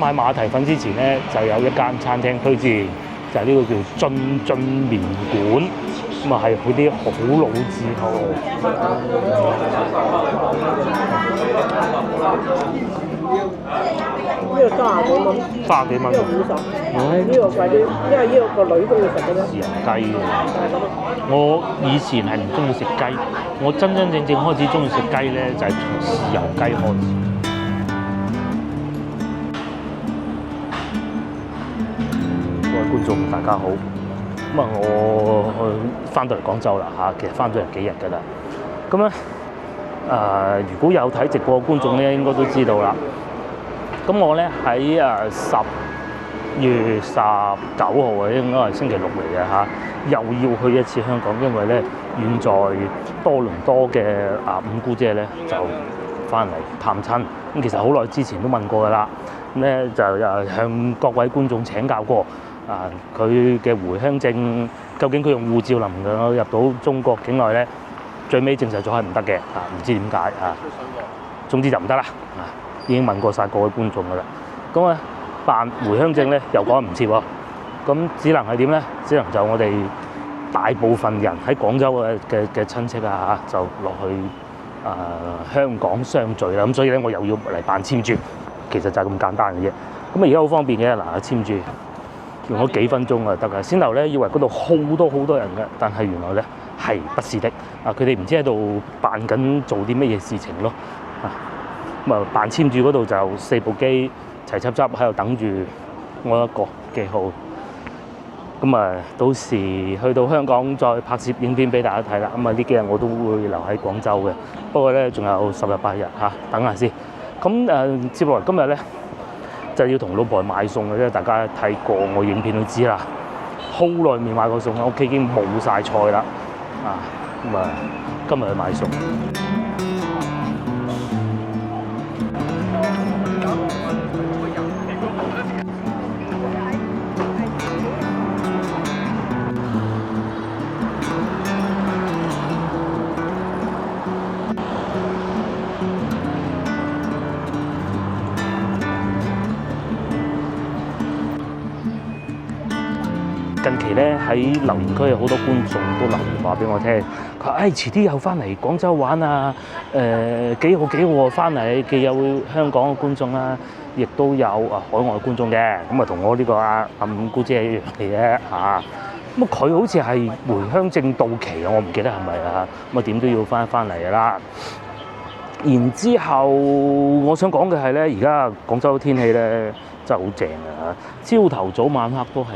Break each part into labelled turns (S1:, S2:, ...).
S1: 買馬蹄粉之前咧，就有一間餐廳推薦，就係呢個叫津麵館，咁啊係嗰啲好老字號。
S2: 呢個30幾蚊
S1: ，30幾蚊，
S2: 呢個50，呢個貴啲，因為呢個女都要食嘅啫。
S1: 豉油雞我以前係唔中意食雞，我真真正正開始中意食雞咧，就係從豉油雞開始。各位觀眾大家好，咁啊我翻到嚟廣州啦嚇，其實翻咗嚟幾日㗎啦。咁咧如果有睇直播嘅觀眾咧，應該都知道啦。咁我咧喺10月19號啊，應該係星期6嚟嘅嚇，又要去一次香港，因為咧遠在多倫多嘅五姑姐咧就翻嚟探親。咁其實好耐之前都問過㗎啦，咁咧就向各位觀眾請教過佢嘅回鄉證究竟佢用護照能唔能夠入到中國境內咧？最尾證實咗係唔得嘅，唔知點解啊。總之就唔得啦，已經問過晒各位觀眾㗎啦。咁啊辦回鄉證咧又趕唔切喎，咁只能係點咧？只能就我哋大部分人喺廣州嘅親戚就落去香港相聚啦。咁所以咧我又要嚟辦簽注，其實就係咁簡單嘅啫。咁而家好方便嘅，簽注用咗幾分鐘就得㗎。先頭咧以為嗰度好多人嘅，但係原來咧係不是的。佢哋唔知喺度辦緊做啲乜嘢事情咯。咁啊辦簽注嗰度就4部機齊執喺度等住我一個記號。咁啊到時去到香港再拍攝影片俾大家睇啦。咁啊呢幾日我都會留喺廣州嘅，不過咧仲有10日8日等下先。咁接落嚟今日咧就要同老婆買餸嘅啫。大家睇過我影片都知啦，好耐未買過餸，屋企已經冇晒菜啦。咁啊今日去買餸。近期咧喺留言區有好多觀眾都留言話俾我聽，佢話遲啲又翻嚟廣州玩啊！幾號翻嚟，既有香港嘅觀眾啦，亦都有海外觀眾嘅。咁啊同我呢個五姑姐一樣嘅啫嚇。咁佢好似係回鄉證到期啊，我唔記得係咪啊？咁啊點都要翻嚟㗎啦。然之後，我想講嘅係咧，而家廣州天氣咧真係好正啊！朝頭早晚黑都係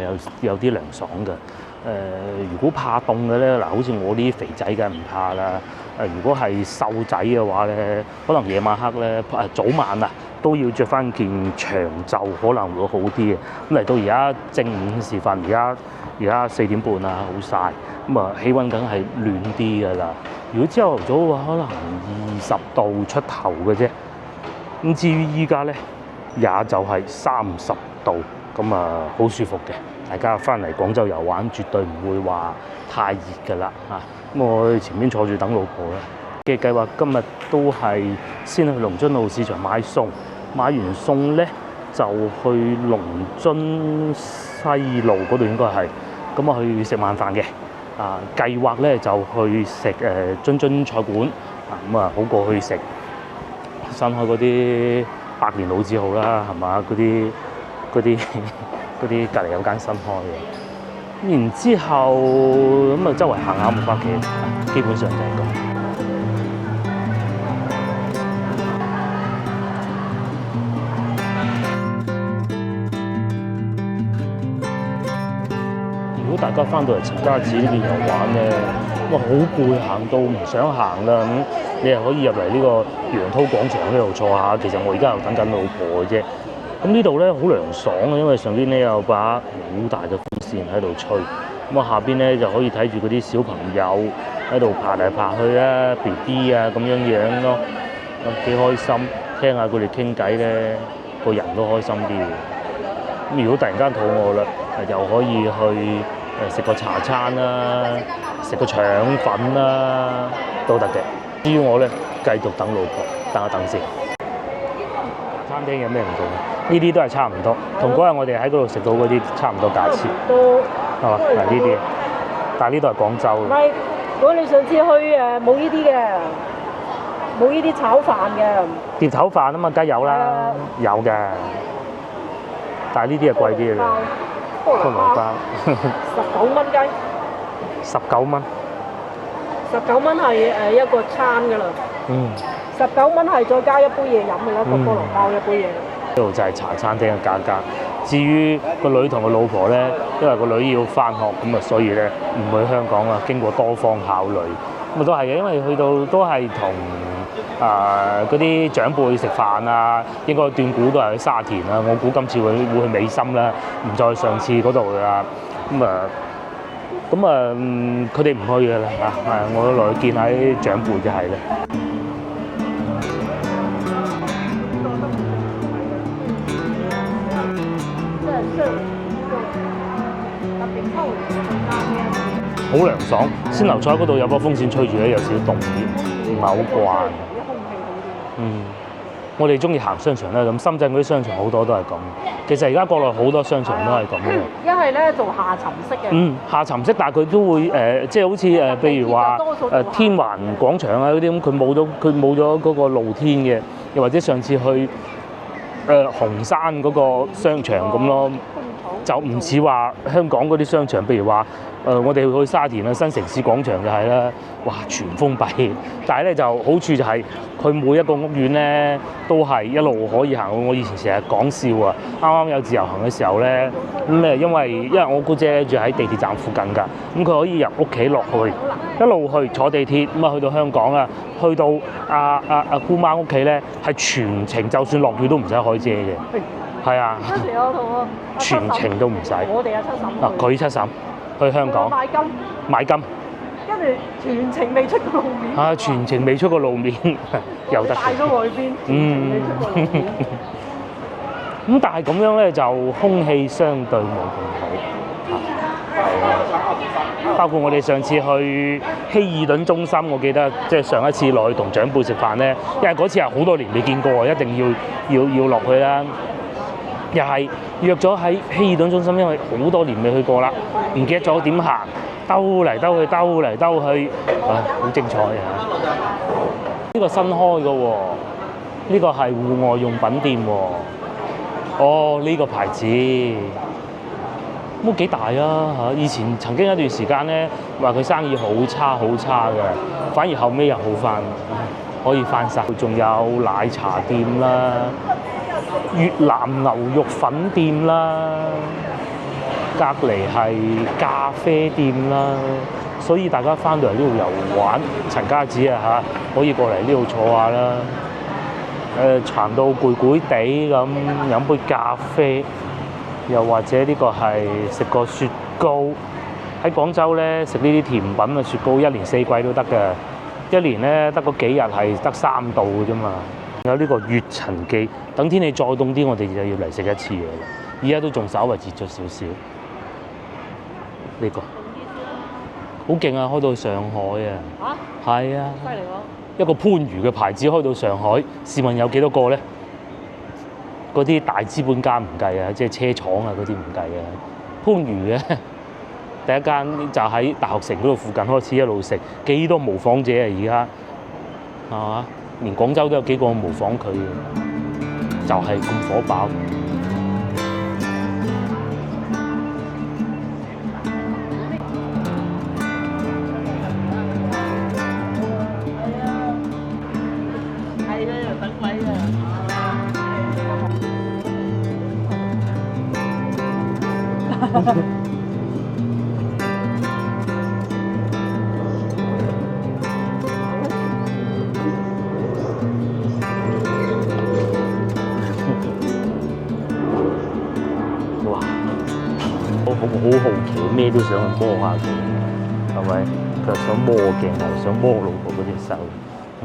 S1: 有啲涼爽嘅。如果怕凍嘅咧，好似我呢啲肥仔梗係唔怕啦。如果係瘦仔嘅話咧，可能夜晚黑咧早晚都要着翻件長袖，可能會好啲嘅。咁嚟到而家正午時分，而家4點半好曬，咁啊氣温梗係暖啲㗎啦。如果朝頭早嘅話，可能20度出頭嘅啫。咁至於依家咧，也就係30度，咁啊好舒服嘅。大家翻嚟廣州遊玩，絕對唔會話太熱㗎啦嚇。咁我前面坐住等老婆啦。嘅計劃今日都係先去龍津路市場買餸，買完餸咧就去龍津西路嗰度應該係，咁啊去食晚飯嘅。計劃咧就去食津菜館，咁啊好過去食新開嗰啲百年老字號啦，係嘛？嗰啲隔離有間新開嘅。然之後咁啊周圍行下冇翻屋企，基本上就係咁。如果大家翻到嚟陳家祠呢邊遊玩咧，好攰，行到唔想行啦，咁你又可以入嚟呢個楊濤廣場呢度坐下。其實我而家又等緊老婆嘅啫。咁呢度咧好涼爽嘅，因為上邊咧有把好大嘅風扇喺度吹。咁下邊咧就可以睇住嗰啲小朋友喺度爬嚟爬去啊 ，BB 咁樣咯，幾開心。聽下佢哋傾偈咧，個人都開心啲嘅。咁如果突然間肚餓啦，又可以去食個茶餐啦，食個腸粉啦，都得嘅。至於我咧，繼續等老婆，等一等先。餐廳有咩唔做？呢啲都係差唔多，同嗰日我哋喺嗰度食到嗰啲差唔多價錢。
S2: 都
S1: 係嘛？嗱呢啲，但係呢度係廣州嘅。
S2: 唔係，如果你上次去冇呢啲嘅，冇呢啲炒飯嘅。
S1: 碟頭飯啊嘛，梗係有啦，有嘅。但係呢啲係貴啲嘅，菠蘿包
S2: 19蚊雞。
S1: 19蚊。
S2: 19蚊係一個餐㗎啦。
S1: 嗯。
S2: 19蚊係再加一杯嘢飲嘅一個菠蘿包一杯嘢。
S1: 呢度就係茶餐廳嘅價格。至於個女同個老婆咧，因為個女要返學，咁啊所以咧唔去香港啊，經過多方考慮，咁啊都係嘅，因為去到都係同嗰啲長輩食飯啊，應該斷估都係去沙田啦。我估今次會去美心啦，唔再上次嗰度㗎啦。佢哋唔去㗎啦嚇，我落去見下啲長輩就係啦。好涼爽，先頭坐喺嗰度有個風扇吹住咧，有少少凍啲，唔係好慣。我哋中意行商場咧，咁深圳嗰啲商場好多都係咁。其實而家國內好多商場都係咁嘅。
S2: 一係咧做下沉式嘅。
S1: 下沉式，但係佢都會即係好似譬如話天環廣場啊嗰啲咁，佢冇咗嗰個露天嘅，又或者上次去紅山嗰個商場咁咯。就唔似話香港嗰啲商場，譬如話我哋去沙田啊新城市廣場就係啦，哇全封閉。但係咧就好處就係佢每一個屋苑咧都係一路可以行。我以前成日講笑啊，啱啱有自由行嘅時候咧，咁咧因為我姑姐住喺地鐵站附近㗎，咁佢可以由屋企落去，一路去坐地鐵，咁啊去到香港啊，去到阿姑媽屋企咧係全程，就算落雨都唔使開遮嘅。係啊，
S2: 嗰時我同我
S1: 全程都唔使。
S2: 我哋阿七嬸。
S1: 佢七嬸去香港買金，
S2: 跟住全程未出過路面。
S1: 全程未出過路面，有得。
S2: 帶咗外邊。未出過路面。
S1: 咁但係咁樣咧，就空氣相對冇咁好。包括我哋上次去希爾頓中心，我記得即係上一次落去同長輩食飯咧，因為嗰次係好多年未見過，一定要落去啦。又係約咗喺希爾頓中心，因為好多年未去過啦，唔記得咗點行，兜嚟兜去，好精彩啊！呢個新開嘅喎，呢個係戶外用品店喎。呢個牌子都幾大啊嚇！以前曾經一段時間咧，話佢生意好差嘅，反而後尾又好翻，可以翻晒。仲有奶茶店啦。越南牛肉粉店啦，隔離係咖啡店啦，所以大家翻到嚟呢度遊玩，陳家子啊嚇，可以過嚟呢度坐下啦。行到攰攰地咁，飲杯咖啡，又或者呢個係食個雪糕。喺廣州咧食呢啲甜品啊，雪糕一年四季都得嘅，一年咧得嗰幾日係得3度嘅啫嘛。有呢個月陳記，等天氣再凍啲，我哋就要嚟食一次嘢啦。而家都仲稍為熱咗少少。呢個好勁啊！開到上海啊！係啊！
S2: 犀利喎！
S1: 一個番禺嘅牌子開到上海，試問有幾多個咧？嗰啲大資本家唔計啊，即係車廠啊嗰啲唔計啊。番禺嘅第一間就喺大學城嗰度附近開始一路食，幾多模仿者啊！而家係嘛？連廣州都有幾個模仿佢嘅，就係咁火爆。
S2: 係啦，又等位啊！好好奇，咩都想去摸下佢，係咪？佢又想摸鏡，又想摸老婆嗰隻手。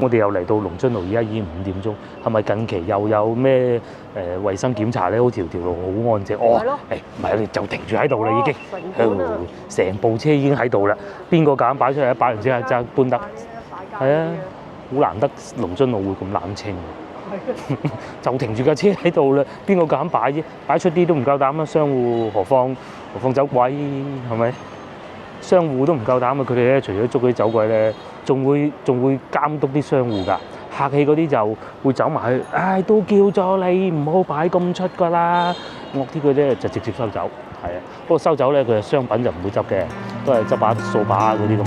S2: 我哋又嚟到龍津路，而家已經5點鐘，係咪近期又有咩衞生檢查咧？好條路好安靜。唔係，你就停住喺度啦，已經。成部車已經喺度啦，邊個敢擺出嚟？擺完之後就搬得。係啊，好難得龍津路會咁冷清。
S1: 就停住架車喺度啦，邊個敢擺啫？擺出啲都唔夠膽啊！商戶何況走鬼係咪？商戶都唔夠膽啊！佢哋咧除咗捉嗰啲走鬼咧，仲會監督啲商戶㗎。客氣嗰啲就會走埋去，唉，都叫咗你唔好擺咁出㗎啦。惡啲嗰啲就直接收走，係啊。不過收走咧，佢嘅商品就唔會執嘅，都係執把掃把嗰啲咁咯。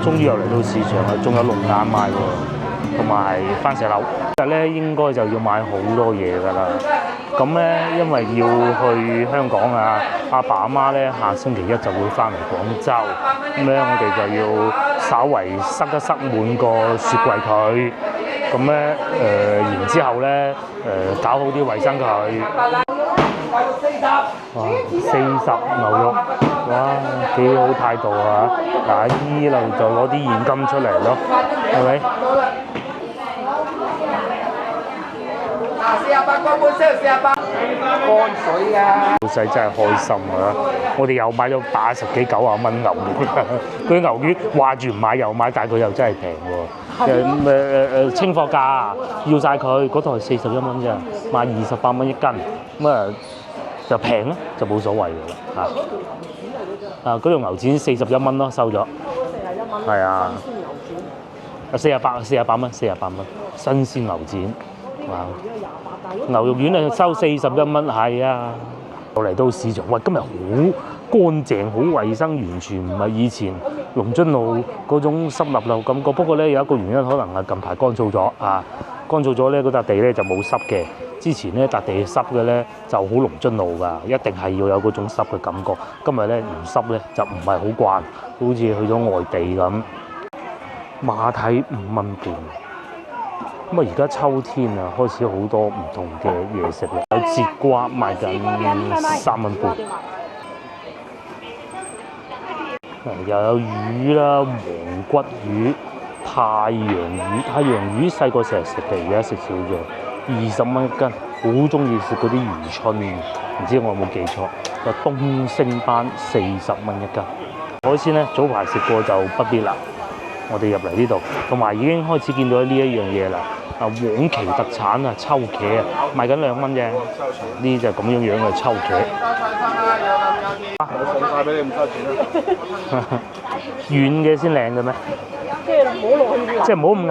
S1: 終於又嚟到市場啦，仲有龍眼賣喎，同埋番石榴。今日咧應該就要買好多嘢㗎啦。咁咧，因為要去香港啊，阿爸阿媽咧下星期一就會翻嚟廣州，咁咧我哋就要稍為塞滿個雪櫃佢。咁咧然之後咧搞好啲衞生佢。哇，40牛肉，哇，幾好態度啊！嗱，依度就攞啲現金出嚟咯，係咪？48乾杯，48乾水啊！老細真係開心啊！我哋又買咗80幾90蚊牛肉，佢牛丸話住唔買又買，但係佢又真係平喎。清貨價要晒佢，嗰台41蚊啫，賣28蚊一斤，咁啊就平咧就冇所謂㗎啦嚇。嗰條牛展41蚊咯，收咗。係啊。48蚊，新鮮牛展。哇！牛肉丸啊收41蚊，係啊。我嚟到市場，喂，今日好乾淨，好衞生，完全唔係以前龍津路嗰種濕立立感覺。不過咧有一個原因，可能係近排乾燥咗啊，乾燥咗咧嗰笪地咧就冇濕嘅。之前咧笪地濕嘅咧就好龍津路㗎，一定係要有嗰種濕嘅感覺。今日咧唔濕咧就唔係好慣，好似去咗外地咁。馬蹄5蚊半。咁啊！而家秋天啊，開始好多唔同嘅嘢食啦。有節瓜賣緊3蚊半，又有魚啦，黃骨魚、太陽魚。太陽魚細個成日食嘅，而家食少咗，20蚊一斤。好中意食嗰啲魚春，唔知我有冇記錯？個東星斑40蚊一斤。海鮮咧，早排食過就不必啦。我哋入嚟呢度，同埋已經開始見到呢一樣嘢啦。黃旗特產啊，秋茄啊，賣緊2蚊啫。呢就咁樣嘅秋茄。
S3: 我送晒俾你，唔收錢啦。
S1: 軟嘅先靚嘅咩？即係唔好咁硬。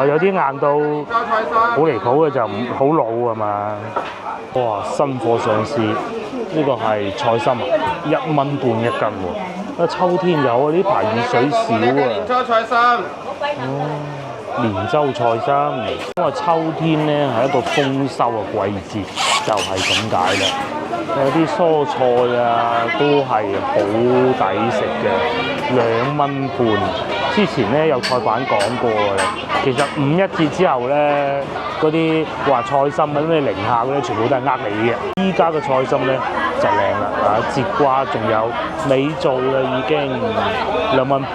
S1: 有啲硬到好離譜嘅就唔好老啊嘛。哇！新貨上市，呢個係菜心啊，1蚊半一斤喎。秋天有啊，呢排雨水少啊。
S3: 年初菜心。
S1: 連州菜心，因為秋天咧係一個豐收嘅季節，就係咁解啦。有啲蔬菜啊都係好抵食嘅，2蚊半。之前咧有菜版講過嘅啦，其實5·1節之後咧，嗰啲話菜心啊咩零下咧，全部都係呃你嘅。依家嘅菜心咧就靚啦，節瓜仲有尾做啦，已經2蚊半。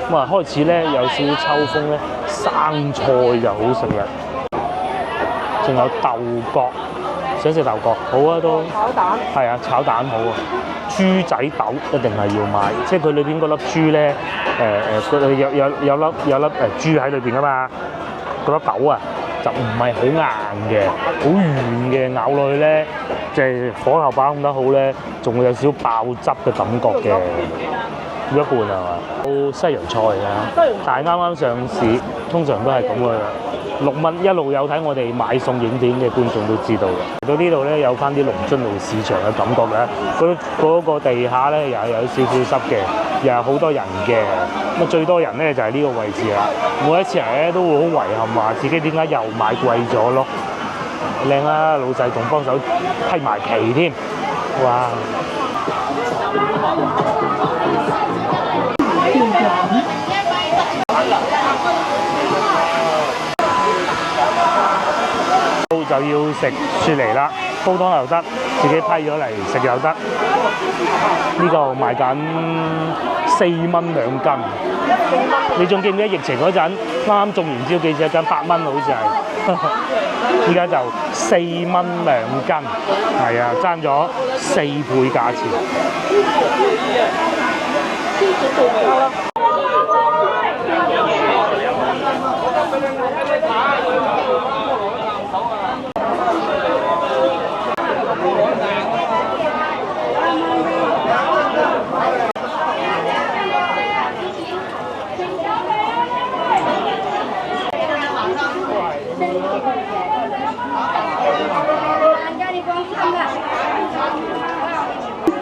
S1: 咁啊，開始咧有少少秋風咧，生菜就好食啦。仲有豆角，想食豆角，好啊都。炒蛋。係啊，炒蛋好啊。豬仔豆一定係要買，即係佢裏邊嗰粒豬咧，有粒豬喺裏邊噶嘛。嗰粒豆啊，就唔係好硬嘅，好軟嘅，咬落去咧，即係火候把控得好咧，仲會有少少爆汁嘅感覺嘅。一半係嘛？到西洋菜啊，但係啱啱上市，通常都係咁嘅啦。6蚊，一路有睇我哋買餸影片嘅觀眾都知道嘅。嚟到呢度咧，有翻啲龍津路市場嘅感覺嘅。嗰個地下咧又有少少濕嘅，又係好多人嘅。咁啊，最多人咧就係呢個位置啦。每一次嚟咧都會好遺憾話自己點解又買貴咗咯。靚啦，老細仲幫手批埋皮添，哇！就要食雪梨啦，煲湯又得，自己批咗嚟食又得。呢個賣緊4蚊2斤。你仲記唔記得疫情嗰陣啱啱中完招幾隻一斤8蚊好似係？依家就4蚊2斤，係啊，爭咗4倍價錢。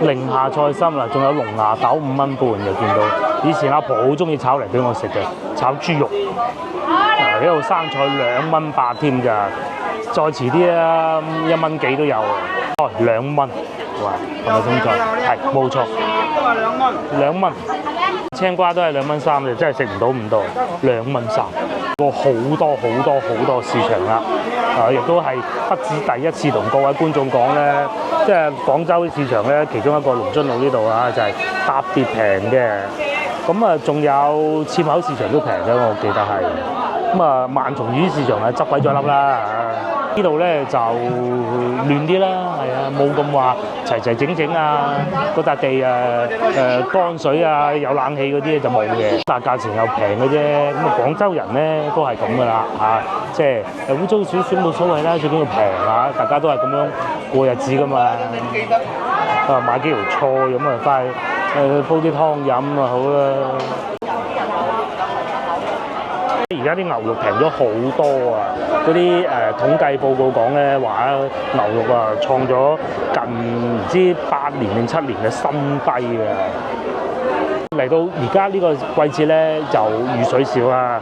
S1: 寧夏菜心啦，仲有龍牙豆5蚊半嘅，見到。以前阿婆好中意炒嚟俾我食嘅，炒豬肉。呢度生菜2蚊8添㗎，再遲啲啊1蚊幾都有啊。哦，2蚊，哇，係咪青菜？係，冇錯。2蚊。青瓜都係2蚊3嘅，真係食唔到咁多。2蚊3，個好多市場啦。亦都係不止第一次同各位觀眾講咧，即係廣州市場咧，其中一個龍津路呢度啊，就係特別平嘅。咁啊，仲有切口市場都平嘅，我記得係。咁啊，萬松魚市場啊，執鬼咗粒啦。呢度咧就亂啲啦，係啊，冇咁話齊整啊，嗰笪地乾水啊，有冷氣嗰啲就冇嘅，但係價錢又平嘅啫。咁啊，廣州人咧都係咁噶啦嚇，即係污糟少少冇所謂啦，最緊要平啊，大家都係咁樣過日子噶嘛。買幾條菜咁啊，翻去煲啲湯飲啊好啦。而家啲牛肉平咗好多啊！嗰啲統計報告講咧話牛肉啊創咗近唔知8年定7年嘅新低啊！嚟到而家呢個季節咧就雨水少啊，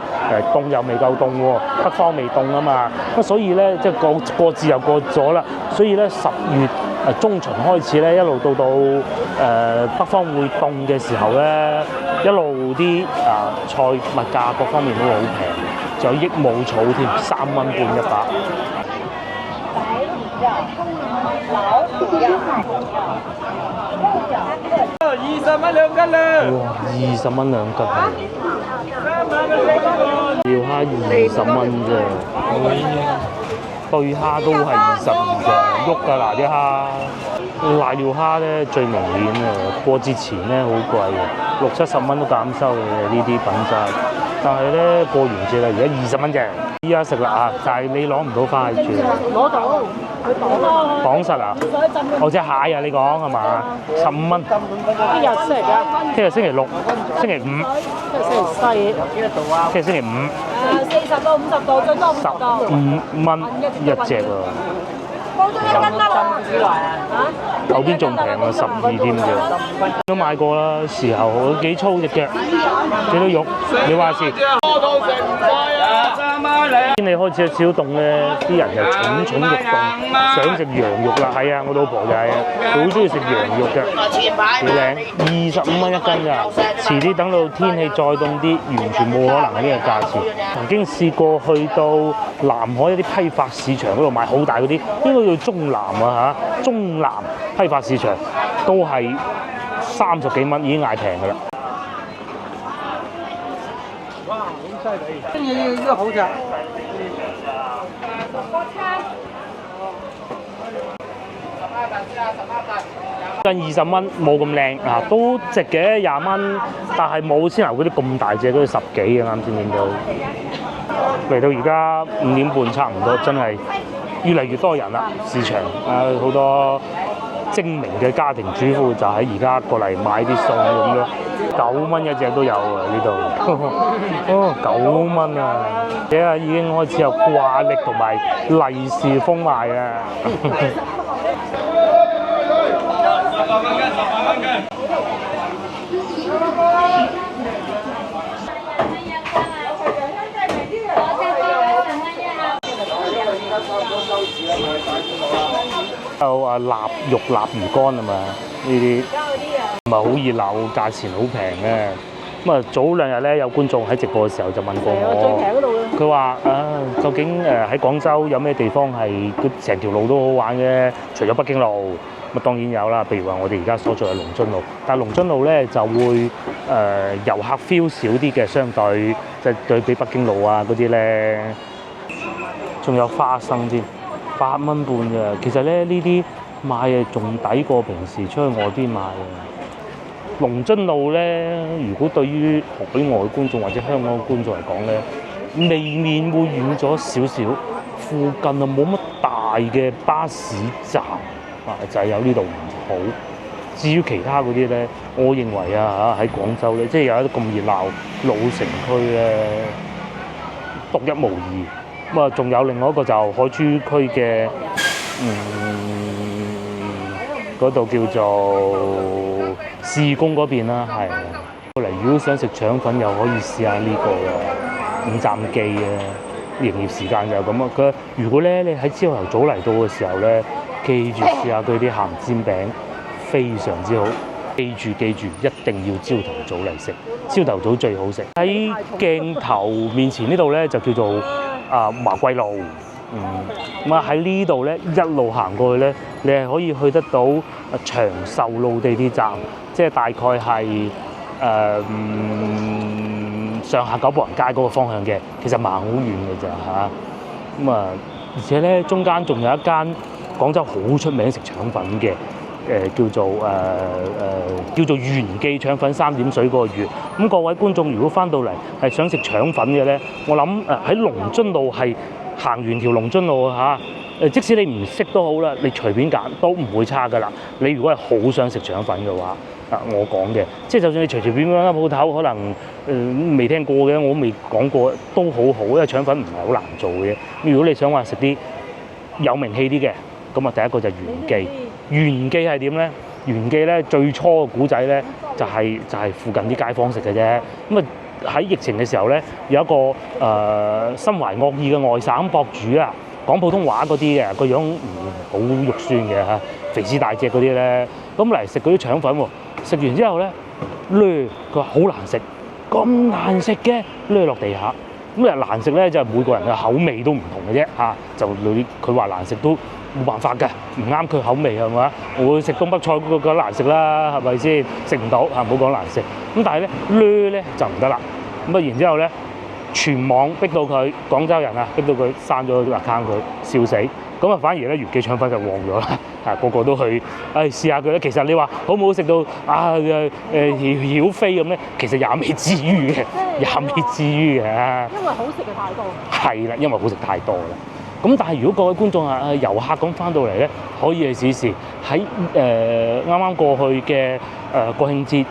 S1: 凍又未夠凍喎，北方未凍啊嘛，咁所以咧即係過節又過咗啦，所以咧10月中旬開始咧一路到北方會凍嘅時候咧，一路啲菜物價各方面都會好平，仲有益母草添，3蚊半一把。
S3: 20蚊2斤啦！
S1: 哇，20蚊2斤啊！釣蝦20蚊啫，對蝦都係22㗎，喐㗎嗱啲蝦。瀨尿蝦咧最明顯啊，過節前咧好貴嘅，60-70蚊都減收嘅呢啲品質。但係咧過完節啦，而家20蚊啫。依家食啦啊，但係你攞唔到翻去住。
S4: 攞到，佢綁咯。
S1: 綁實啊！哦，隻蟹啊，你講係嘛？15蚊。
S4: 邊日星期幾？
S1: 聽日星期6、星期5。
S4: 即係星期4。
S1: 聽日星期5。
S4: 40到50度，最多50度。
S1: 5蚊一隻啊！
S4: 煲咗1斤得啦。
S1: 後邊仲平啊，12添啫。都買過啦，時候幾粗隻腳，幾多肉？你話事。天氣開始有少凍咧，啲人就蠢肉凍，想食羊肉啦。係啊，我老婆就係啊，佢好中意食羊肉嘅，幾靚，25蚊1斤㗎。遲啲等到天氣再凍啲，完全冇可能係呢個價錢。曾經試過去到南海一啲批發市場嗰度買好大嗰啲，應該叫中南啊嚇，中南批發市場都係30幾蚊已經嗌平㗎啦。
S3: 哇，好犀利！呢個好食。
S1: 近20蚊冇咁靚啊，都值嘅20蚊，但係冇先牛嗰啲咁大隻，嗰啲10幾嘅啱先見到。嚟到而家5點半差唔多，真係越嚟越多人啦，市場好多精明嘅家庭主婦就喺而家過嚟買啲餸咁咯。9蚊一隻都有啊呢度，哦9蚊啊！而家已經開始有掛曆同埋利是封賣啊！有臘肉臘魚乾啊嘛，呢啲唔係好熱鬧，價錢好平嘅。咁啊，早2日咧有觀眾喺直播嘅時候就問過我，佢話究竟喺廣州有咩地方係成條路都好玩嘅？除咗北京路，咁當然有啦。譬如話我哋而家所在嘅龍津路，但係龍津路咧就會遊客 feel 少啲嘅，相對即係對比北京路啊嗰啲咧。仲有花生添，8蚊半嘅。其實咧呢啲買啊仲抵過平時出去外邊買嘅。龍津路咧，如果對於海外觀眾或者香港嘅觀眾嚟講咧，未免會遠咗少少。附近啊冇乜大嘅巴士站啊，就係有呢度唔好。至於其他嗰啲咧，我認為啊喺廣州咧，即係有一啲咁熱鬧老城區咧，獨一無二。咁啊，仲有另外一個就海珠區嘅嗰度叫做士工嗰邊啦，係。嚟如果想食腸粉，又可以試下呢個五站記啊。營業時間就係咁啊！佢如果咧你喺朝頭早嚟到嘅時候咧，記住試下佢啲鹹煎餅，非常之好。記住，一定要朝頭早嚟食，朝頭早最好食。喺鏡頭面前呢度咧就叫做華貴路，咁啊喺呢度咧一路行過去咧，你係可以去得到長壽路地鐵站，即係大概係上下九步行街嗰個方向嘅，其實行好遠嘅咋嚇。咁啊，而且咧中間仲有一間廣州好出名食腸粉嘅，叫做元記腸粉3點水嗰個月。咁各位觀眾如果翻到嚟係想食腸粉嘅咧，我諗喺龍津路係行完條龍津路嚇。即使你唔識都好啦，你隨便揀都唔會差噶啦。你如果係好想食腸粉嘅話，我講嘅，即係就算你隨隨便便間鋪頭，可能未聽過嘅，我未講過都好好，因為腸粉唔係好難做嘅。如果你想話食啲有名氣啲嘅，咁啊第一個就係元記。元記係點咧？元記咧最初嘅古仔咧就係附近啲街坊食嘅啫。咁啊喺疫情嘅時候咧，有一個心懷惡意嘅外省博主啊，講普通話嗰啲嘅，個樣好肉酸嘅嚇，肥屍大隻嗰啲咧，咁嚟食嗰啲腸粉喎，食完之後咧，佢話好難食，咁難食嘅，落地下。咁啊難食咧，就係每個人嘅口味都唔同嘅啫嚇，就佢話難食都冇辦法㗎，唔啱佢口味係嘛？我食東北菜嗰個難食啦，係咪先？食唔到嚇，唔好講難食。咁但係咧就唔得啦。咁啊然之後咧，全網逼到佢廣州人啊，逼到佢刪咗個 account，佢笑死。咁啊反而咧元記腸粉就旺咗啦，個個都去試下佢咧。其實你話好唔好食到曉飛咁咧，其實也未至於嘅，也未至於嘅。
S4: 因為好食嘅太多。係
S1: 啦，因為好食太多啦。咁但係如果各位觀眾遊客咁翻到嚟咧，可以去試試喺啱啱過去嘅國慶節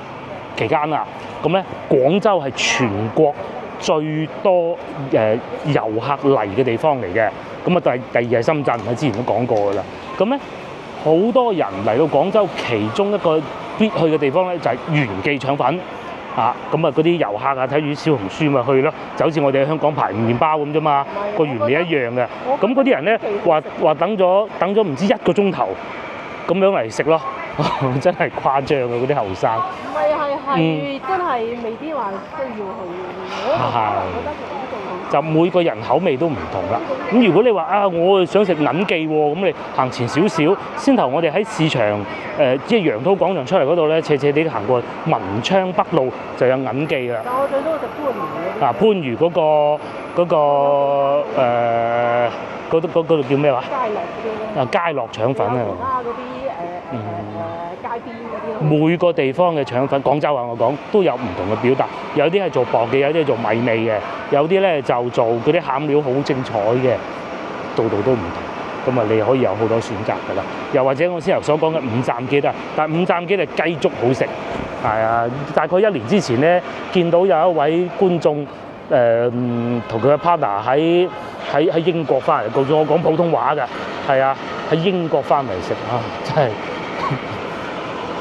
S1: 期間啊，咁咧廣州係全國最多遊客嚟嘅地方嚟嘅。咁啊第二係深圳，我之前都講過㗎啦。咁咧好多人嚟到廣州，其中一個必去嘅地方咧就係元記腸粉。咁啊嗰啲遊客啊睇住小紅書咪去咯，就好似我哋喺香港排麵包咁啫嘛，個原理一樣嘅。咁嗰啲人咧話等咗唔知1個鐘頭咁樣嚟食咯，真係誇張啊！嗰啲後生。唔係
S4: 真係未必話需要去。
S1: 係。就每個人口味都唔同啦。咁如果你話我想食銀記喎，咁你行前少少，先頭我哋喺市場即係楊濤廣場出嚟嗰度咧，斜斜地行過文昌北路就有銀記啦。
S4: 但我最多食番禺嗰啲。
S1: 番禺嗰度叫咩話？佳樂腸粉啊。
S4: 嗰啲街邊嗰啲。
S1: 每個地方嘅腸粉，廣州話我講都有唔同嘅表達，有啲係做薄嘅，有啲係做米味嘅，有啲咧就做嗰啲餡料好精彩嘅，度都唔同。咁啊，你可以有好多選擇㗎啦。又或者我先頭所講嘅五站記啊，但係五站記嘅雞粥好食。係啊，大概1年之前咧，見到有一位觀眾同佢嘅 partner 喺英國翻嚟，告訴我講普通話㗎。係啊，喺英國翻嚟食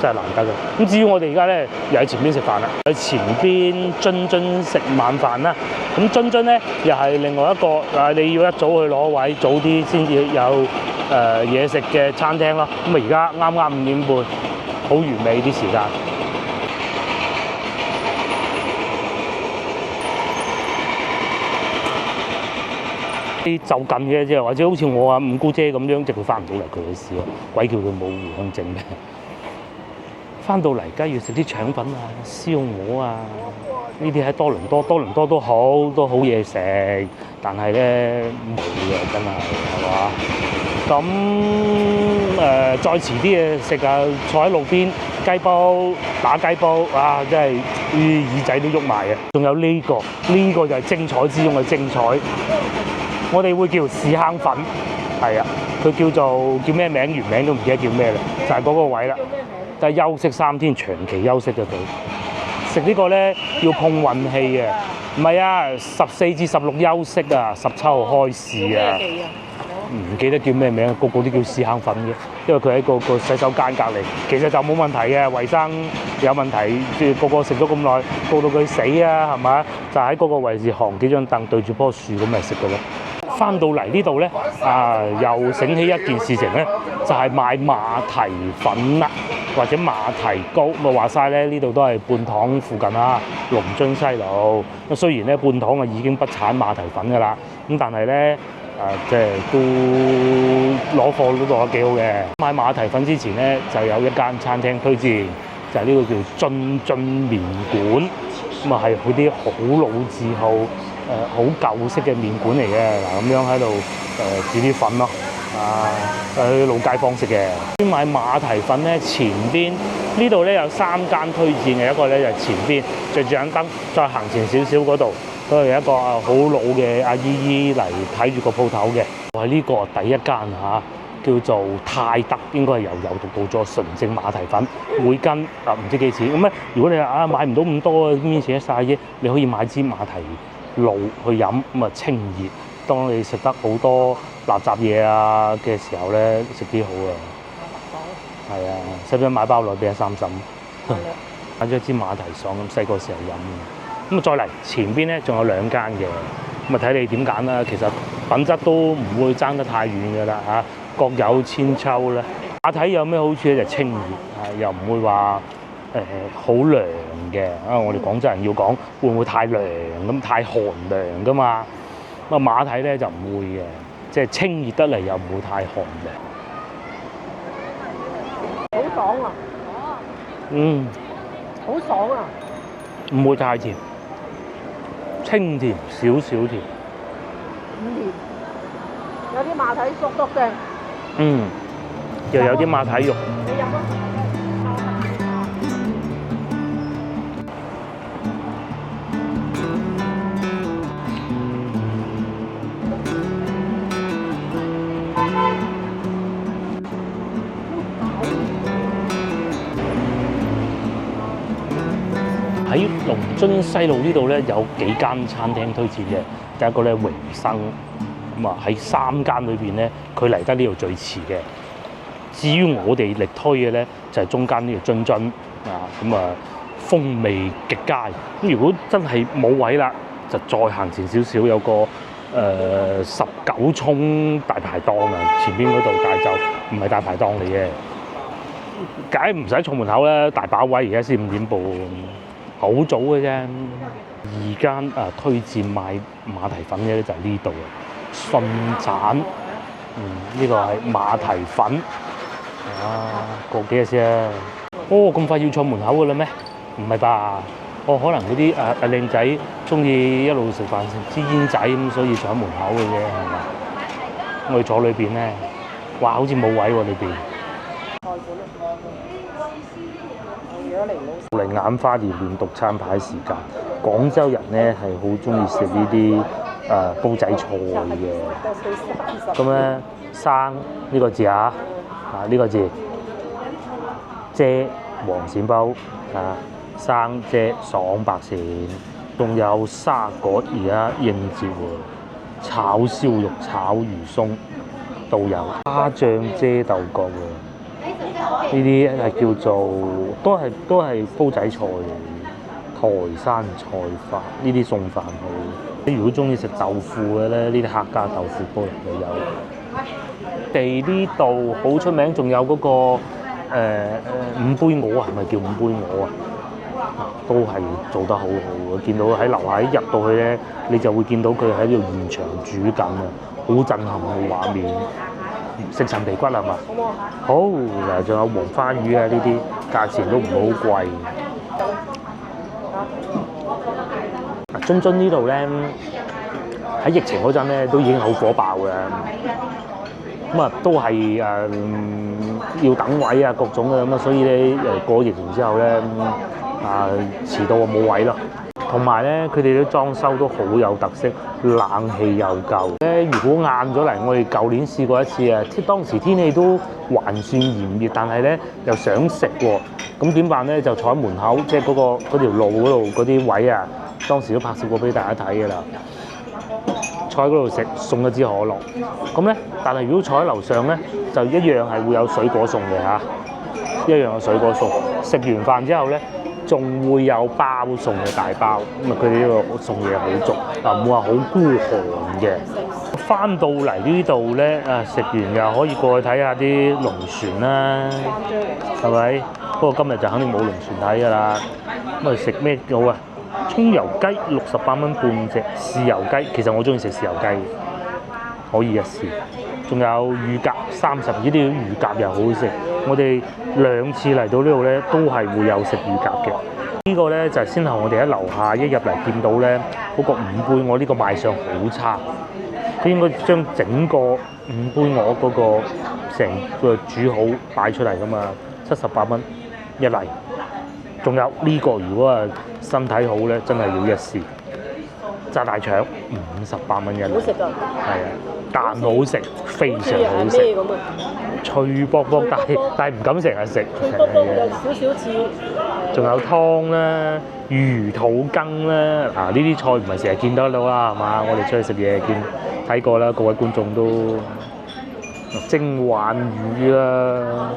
S1: 真係難得嘅。咁至於我哋而家咧，又喺前邊食飯啦，喺前邊津食晚飯啦。咁津咧又係另外一個你要一早去攞位，早啲先至有嘢食嘅餐廳咯。咁啊而家啱啱5點半，好完美啲時間。就近嘅啫，或者好似我五姑姐咁樣，就佢翻唔到嚟佢嘅事喎，鬼叫佢冇回鄉證咩？翻到嚟梗係要食啲腸粉啊、燒鵝啊，呢啲喺多倫多都好嘢食，但係咧冇嘅真係嘛？咁再遲啲嘅食啊，坐喺路邊雞煲打雞煲啊，真係啲耳仔都喐埋嘅。仲有呢個就係精彩之中嘅精彩，我哋會叫屎坑粉，係啊，佢叫咩名？原名都唔記得叫咩啦，就係嗰個位啦。就係休息3天，長期休息嘅佢食呢個咧要碰運氣啊，唔係啊，14至16休息啊，17號開市啊。唔記得叫咩名，個個都叫屎坑粉嘅，因為佢喺個洗手間隔離，其實就冇問題嘅，衞生有問題，即係個食咗咁耐，告到佢死啊，係咪？就喺嗰個位置行幾張凳對住棵樹咁咪食嘅咯。翻到嚟呢度咧，又醒起一件事情咧，就係買馬蹄粉啦，或者馬蹄糕。咪話晒咧，呢度都係半塘附近啦，龍津西路。咁雖然咧半塘已經不產馬蹄粉㗎啦，咁但係咧。即係都攞貨都攞得幾好嘅。買馬蹄粉之前咧，就有一間餐廳推薦，就係呢個叫津麵館。咁啊係嗰啲好老字號、好舊式嘅麵館嚟嘅。嗱咁樣喺度煮啲粉咯，去老街坊食嘅。買馬蹄粉咧，前邊呢度咧有3間推薦嘅，一個咧就係前邊着住盞燈，再行前少少嗰度。都係一個好老嘅阿姨嚟睇住個鋪頭嘅，我係呢個第一間叫做泰德，應該係由有讀到咗純正馬蹄粉，每斤唔知幾錢。咁咧，如果你買唔到咁多，邊錢一晒啫？你可以買支馬蹄露去飲，咁啊清熱。當你食得好多垃圾嘢嘅時候咧，食啲好啊。係啊，使唔使買包落俾阿三嬸？買咗一支馬蹄爽咁，細個時候飲。咁啊，再嚟前邊咧，仲有2間嘅，咁啊睇你點揀啦。其實品質都唔會爭得太遠嘅啦嚇，各有千秋啦。馬蹄有咩好處咧？就清熱又唔會話好涼嘅。我哋廣州人要講會唔會太涼咁太寒涼噶嘛？咁啊馬蹄咧就唔會嘅，即係清熱得嚟又唔會太寒嘅。
S4: 好爽啊！好爽啊！
S1: 唔會太甜。清甜少少甜，
S4: 唔甜，有啲馬蹄縮篤嘅，
S1: 又有啲馬蹄肉。
S4: 你飲啊！
S1: 喺龍津西路呢度咧有幾間餐廳推薦嘅，第一個咧榮生，咁啊喺3間裏邊咧，佢嚟得呢度最遲嘅。至於我哋力推嘅咧，就係中間呢條津津咁啊風味極佳。咁如果真係冇位啦，就再行前少少，有個19涌大排檔啊，前邊嗰度，但係就唔係大排檔嚟嘅，梗係唔使坐門口啦，大把位，而家先5點半。好早嘅啫，2間推薦買馬蹄粉嘅咧就係呢度啊，順盞，呢個係馬蹄粉，過幾日先啊？咁快要坐門口嘅啦咩？唔係吧？可能嗰啲靚仔中意一路食飯食支煙仔咁，所以坐喺門口嘅啫，係咪？我哋坐裏邊咧，哇，好似冇位喎裏邊。嚟眼花連連讀餐牌時間，廣州人咧係好中意食呢啲煲仔菜嘅。咁咧生呢個字呢個字，啫黃鱔煲生啫爽白鱔，仲有沙葛而家應節喎，炒燒肉、炒魚鬆都有，蝦醬啫豆角喎。呢啲係叫做都係煲仔菜嘅，台山菜飯呢啲餸飯好。你如果中意食豆腐嘅咧，呢啲客家豆腐煲就有。地呢度好出名，仲有嗰個五杯鵝啊，係咪叫五杯鵝啊？都係做得好好嘅，見到喺樓下一入到去咧，你就會見到佢喺度現場煮緊啊，好震撼嘅畫面。食陳皮骨係嘛？好嗱，仲有黃花魚啊呢啲。價錢都唔好貴。津津呢度咧喺疫情嗰陣咧都已經好火爆嘅，咁啊都係要等位啊各種嘅咁啊，所以咧過疫情之後咧遲到啊冇位咯。同埋咧，佢哋啲裝修都好有特色，冷氣又夠。如果晏咗嚟，我哋舊年試過一次啊，當時天氣都還算炎熱，但係咧又想食喎，咁點辦咧？就坐喺門口，即係嗰條路嗰度嗰啲位啊，當時都拍攝過俾大家睇㗎啦。坐喺嗰度食，送一支可樂。咁咧，但係如果坐喺樓上咧，就一樣係會有水果送嘅嚇，一樣有水果送。食完飯之後咧，仲會有包送嘅大包，咁啊佢哋呢個送嘢好足，唔會話好孤寒嘅。翻到嚟呢度咧，食完又可以過去睇下啲龍船啦，係咪？不過今日就肯定冇龍船睇㗎啦。咁啊食咩好啊？葱油雞68蚊半隻，豉油雞其實我中意食豉油雞，可以一試。仲有乳鴿30，呢啲乳鴿又好食。我哋2次嚟到呢度咧，都係會有食乳鴿嘅。呢個咧就係先後我哋喺樓下一入嚟見到咧，嗰個五杯鵝呢個賣相好差，佢應該將整個五杯鵝嗰個成個煮好擺出嚟㗎嘛，78蚊一嚟。仲有呢個如果身體好咧，真係要一試。炸大腸58蚊一嚟，
S4: 好食㗎，
S1: 係啊，但好食，非常好食。
S4: 咩咁啊？
S1: 脆卜卜，但係唔敢成日食。
S4: 脆卜卜有少少似。
S1: 仲有湯啦、魚肚羹啦，呢啲菜唔係成日見得到啦，係嘛？我哋出去食嘢睇過啦，各位觀眾都蒸鯇魚啦，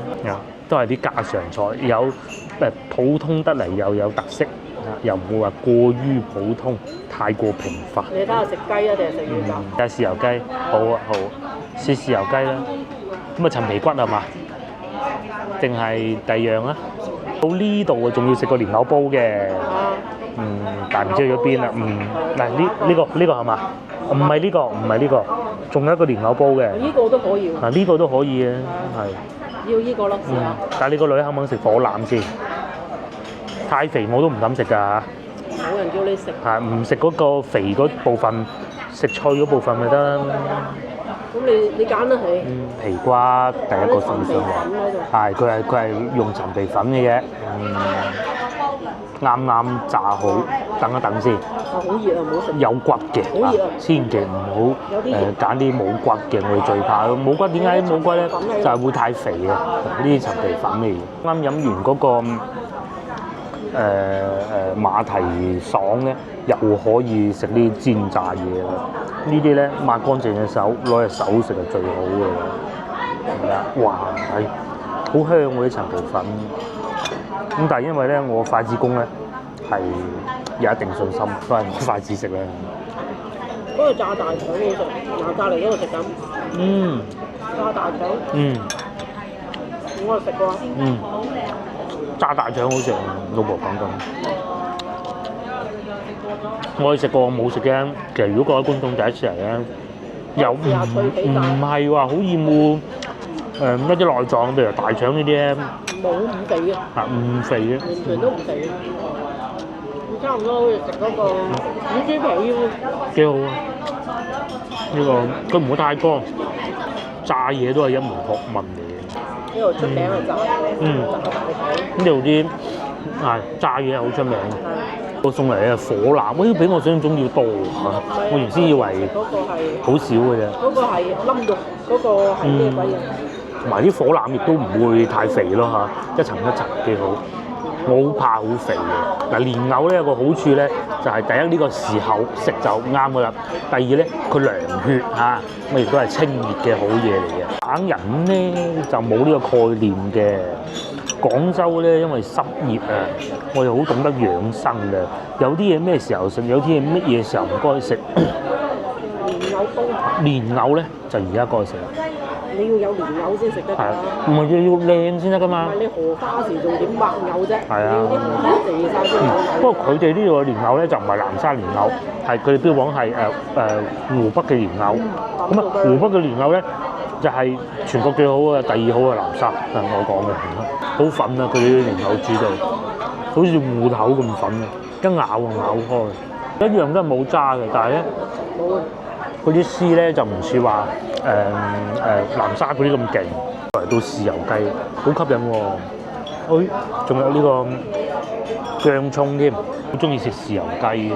S1: 都係啲家常菜，有普通得嚟又有特色，又唔會話過於普通，太過平凡。
S4: 你睇下食雞啊定係食魚㗎？
S1: 加豉油雞，好啊好，試豉油雞啦。咁啊陳皮骨係嘛？定係第二樣啊？到呢度啊，仲要食個蓮藕煲嘅，但係唔知去咗邊啦。嗱呢個係嘛？唔係呢個，仲有一個蓮藕煲嘅。
S4: 呢個都可以喎。
S1: 呢個都可以嘅，係。
S4: 要呢個咯，試下。
S1: 但係你個女肯唔肯食火腩先？太肥我都唔敢食㗎嚇。
S4: 冇人叫你食。
S1: 唔食嗰個肥嗰部分，食脆嗰部分咪得。
S4: 咁你揀得起？
S1: 皮瓜第一個送上嚟，佢係用陳皮粉嘅啫，啱啱炸好，等一等先。
S4: 好熱啊，唔好食。有
S1: 骨嘅，
S4: 好熱啊！
S1: 千祈唔好揀啲冇骨嘅，我哋最怕。冇骨點解冇骨咧？就係會太肥啊！呢啲陳皮粉嚟嘅。啱飲完嗰個馬蹄爽咧，又可以食啲煎炸嘢啦。呢啲咧抹乾淨隻手，攞隻手食係最好嘅。係啊，哇係好香喎啲陳皮粉。咁但係因為咧我筷子工咧係有一定信心，都係攞筷子食啦。
S4: 嗰個炸大腸好食，嗱隔離嗰度食緊。炸大腸。我係食過。
S1: 炸大腸好食，老婆講緊。我哋食過，我冇食嘅。其實如果各位觀眾第一次嚟咧，又唔係話好厭惡一啲內臟，譬如大腸呢啲咧，
S4: 冇唔肥嘅。
S1: 唔肥嘅，
S4: 完全都唔肥嘅。差唔多好似食嗰個乳豬皮喎。
S1: 幾好啊！呢個佢唔會太乾，炸嘢都係一門學問嚟嘅。
S4: 呢度出名係炸嘢，炸大腸。
S1: 呢度啲炸嘢係好出名。個送嚟嘅火腩，比我想象中要多嚇。我原先以為
S4: 嗰個係
S1: 好少嘅啫。
S4: 嗰個係冧肉，嗰個係咩鬼嘢？
S1: 同埋啲火腩亦都唔會太肥咯嚇，一層一層幾好。我好怕好肥嘅。蓮藕咧有個好處咧，就係第一呢個時候食就啱㗎啦。第二咧佢涼血嚇，咁亦都係清熱嘅好嘢嚟嘅。省人咧就冇呢個概念嘅。廣州咧，因為濕熱啊，我哋好懂得養生嘅。有啲嘢咩時候食，有啲嘢乜嘢時候唔該食。
S4: 蓮藕煲。
S1: 蓮藕咧就而家該食。
S4: 你要有蓮藕先食得㗎。
S1: 唔係要靚先得㗎嘛。
S4: 唔係你荷花時仲點抹藕啫？
S1: 係啊。
S4: 你要啲荷花地晒先有藕。
S1: 不過佢哋呢度嘅蓮藕咧就唔係南沙蓮藕，係佢哋標榜係湖北嘅蓮藕。咁湖北嘅蓮藕咧就係全國最好嘅，第二好嘅南沙，係我講嘅，好粉啊！佢啲蓮藕煮到，好似芋頭咁粉啊，一咬就咬開，一樣都係冇渣嘅，但係咧嗰啲絲咧就唔似話南沙嗰啲咁勁，嚟到豉油雞，好吸引喎！仲有呢個薑葱添，好中意食豉油雞嘅。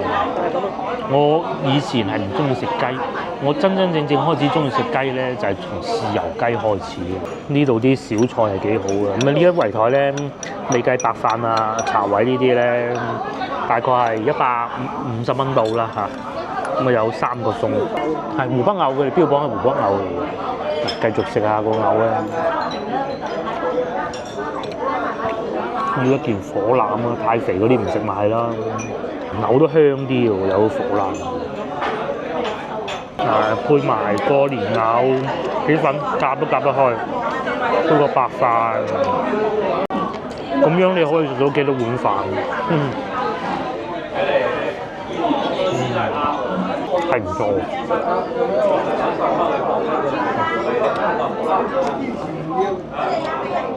S1: 我以前係唔中意食雞，我真真正正開始中意食雞咧，就係從豉油雞開始嘅。呢度啲小菜係幾好嘅，咁啊呢一圍台咧，未計白飯啊、茶位呢啲咧，大概係150蚊到啦嚇。咁啊有3個餸，係湖北牛嘅，標榜係湖北牛嚟嘅。繼續食下個牛咧。要一件火腩啊！太肥嗰啲唔食埋啦，牛都香啲喎，有火腩。配埋個蓮藕幾粉，夾都夾得開，配個白飯，咁樣你可以食到幾多碗飯？係唔錯。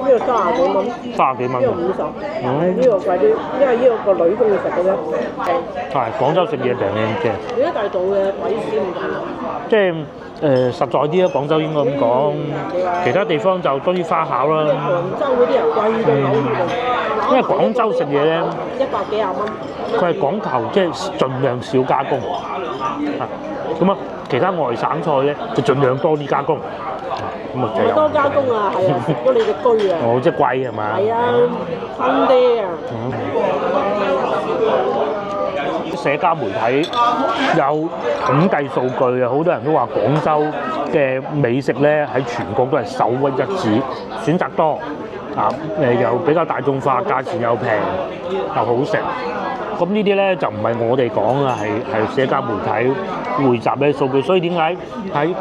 S4: 呢個30幾蚊，30
S1: 幾蚊，
S4: 呢個50，呢個貴啲，因為呢個女中意食嘅啫。
S1: 係廣州食嘢平嘅，
S4: 你喺第度嘅鬼市唔同。
S1: 即係實在啲啦，廣州應該咁講，其他地方就多啲花巧啦。
S4: 廣州嗰啲人貴到嘔血，
S1: 因為廣州食嘢咧
S4: 100幾廿蚊。
S1: 佢係講求即係盡量少加工，咁啊其他外省菜咧就盡量多啲加工，咁啊就有
S4: 多加工啊，係啊，食咗你隻居啊！
S1: 哦，即係貴係嘛？
S4: 係啊，慳啲啊！
S1: 社交媒體有統計數據啊，好多人都話廣州嘅美食咧喺全國都係首屈一指，選擇多啊，又比較大眾化，價錢又平又好食。咁呢啲咧就唔係我哋講啊，係社交媒體匯集嘅數據，所以點解喺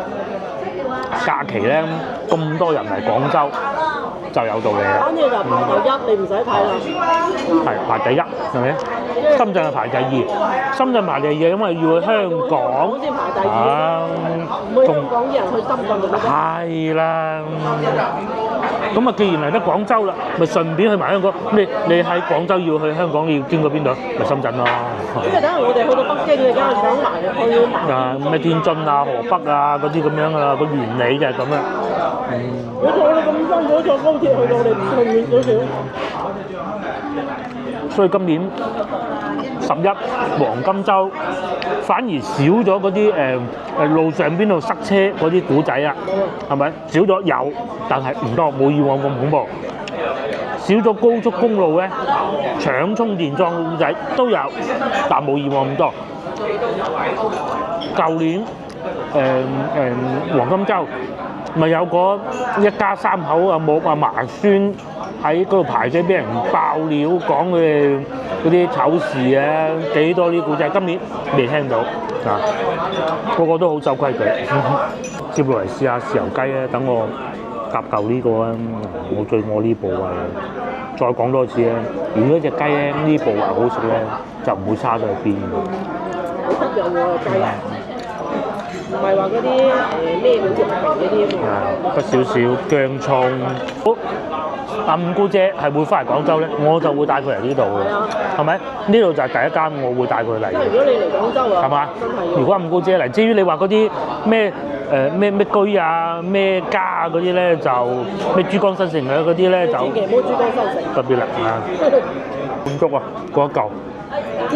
S1: 假期咧咁多人嚟廣州就有道理啦。
S4: 反正就排第一，你唔使睇啦。
S1: 係排第一，係咪？深圳係排第二，深圳排第二，因為要去香港。
S4: 先排第二。唔會香港啲人去深圳嘅。
S1: 係啦。咁啊，既然嚟得廣州啦，咪順便去埋香港。你喺廣州要去香港，要經過邊度？咪深圳咯。
S4: 因為等陣我哋去到北京，你梗係搶埋去埋。
S1: 啊，咩天津啊、河北啊嗰啲咁樣噶啦，個原理就係咁啦。
S4: 我哋咁辛苦坐高鐵去到，我哋唔去遠少少。
S1: 所以今年11黃金週反而少咗嗰啲路上邊度塞車嗰啲古仔啊，係咪？少咗有，但係唔多，冇以往咁恐怖。少咗高速公路咧搶充電樁古仔都有，但冇以往咁多。舊年黃金週咪有個一家3口啊，冇啊嫲孫喺嗰度排隊俾人爆料，講佢哋嗰啲醜事啊，幾多啲故仔，今年未聽到啊，個個都好守規矩。接落嚟試下豉油雞啊，等我夾嚿呢個啊，我最愛呢部位。再講多次啊，如果隻雞咧呢部位好食咧，就唔會差到去邊。
S4: 好吸引喎雞，唔係話嗰啲咩好肉皮嗰啲啊嘛。
S1: 不少少薑葱。好，阿五姑姐係會翻嚟廣州咧，我就會帶佢嚟呢度嘅，係咪？呢度就係第一間我會帶佢嚟。
S4: 因為如果你嚟廣州啊，
S1: 係嘛？
S4: 真係。
S1: 如果阿五姑姐嚟，至於你話嗰啲咩咩居啊、咩家啊嗰啲咧，就咩珠江新城啊嗰啲咧就
S4: 千祈唔好珠江新城。
S1: 特別啦啊！滿足啊，嗰一嚿，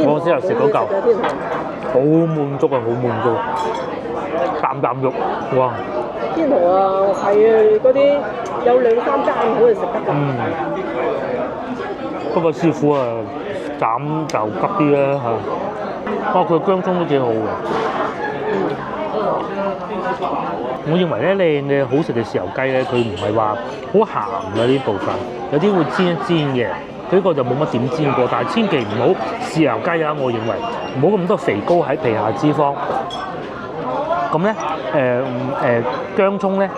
S1: 我先頭食嗰嚿，好滿足啊，好滿足，啖啖肉，哇！
S4: 天河啊，係啊，嗰啲有2、3間好嚟食得㗎。
S1: 不過師傅啊，斬就急啲啦嚇。佢薑葱都幾好嘅。我認為咧，你好食嘅豉油雞咧，佢唔係話好鹹嘅呢部分，有啲會煎一煎嘅。佢呢個就冇乜點煎過，但係千祈唔好豉油雞啊！我認為唔好咁多肥膏喺皮下脂肪。咁咧薑葱咧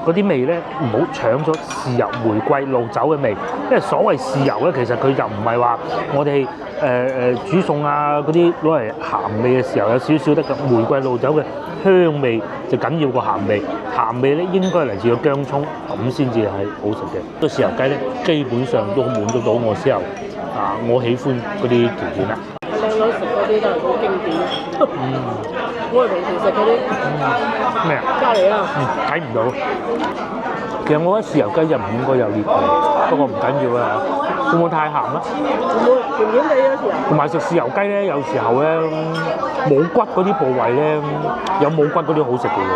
S1: 嗰啲味咧，唔好搶咗豉油、玫瑰、露酒嘅味，因為所謂豉油咧，其實佢就唔係話我哋煮餸啊嗰啲攞嚟鹹味嘅時候有少少得嘅，玫瑰、露酒嘅香味就緊要過鹹味，鹹味咧應該嚟自個薑葱，咁先至係好食嘅。個豉油雞咧，基本上都滿足到我之後我喜歡嗰啲條件啦。
S4: 靚女食嗰啲都係好經典。我哋平時食嗰啲
S1: 咩啊？
S4: 咖喱啊，
S1: 睇唔到。其實我覺得豉油雞就唔應該有裂皮，不過唔緊要啊。會唔會太鹹啦？
S4: 會甜甜地有時候。
S1: 同埋食豉油雞咧，有時候咧冇骨嗰啲部位咧，有冇骨嗰啲好食嘅喎，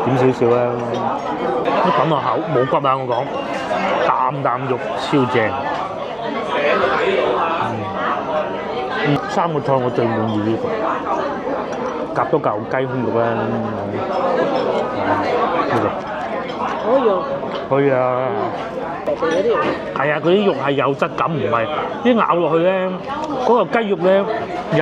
S1: 點少少啦。一揼落口冇骨啊！我講啖啖肉超正。三個菜我最滿意呢個，夾多嚿雞胸肉啦，呢個
S4: 可以啊。
S1: 可以啊。
S4: 嗰啲
S1: 係啊，嗰啲肉係有質感，唔係一咬落去咧，嗰個雞肉咧又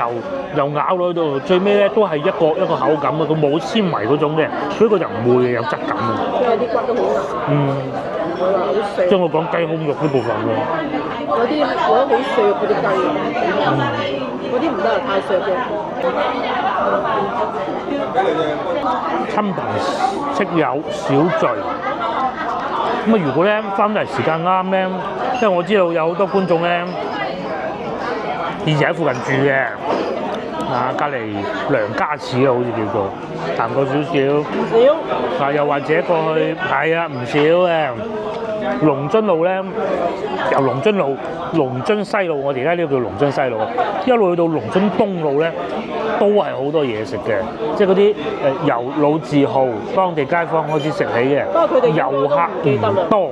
S1: 咬落去到最尾咧都係一個口感啊，佢冇纖維嗰種嘅，佢呢個就唔會嘅，有質感啊。
S4: 因為啲骨都好硬。佢話好碎。
S1: 即係我講雞胸肉呢部分喎。
S4: 有啲我覺得好削嗰啲雞，嗰啲唔得啊，太削嘅。
S1: 親朋戚友小聚。咁啊，如果咧翻嚟時間啱咧，因為我知道有好多觀眾咧，以前喺附近住嘅，隔離梁家祠啊，好似叫做，行過少少。唔少。又或者過去，係啊，唔少嘅。龍津路咧，由龍津路、龍津西路，我哋而家呢個叫龍津西路，一路去到龍津東路咧，都係好多嘢食嘅，即係嗰啲由老字號當地街坊開始食起嘅，遊客唔多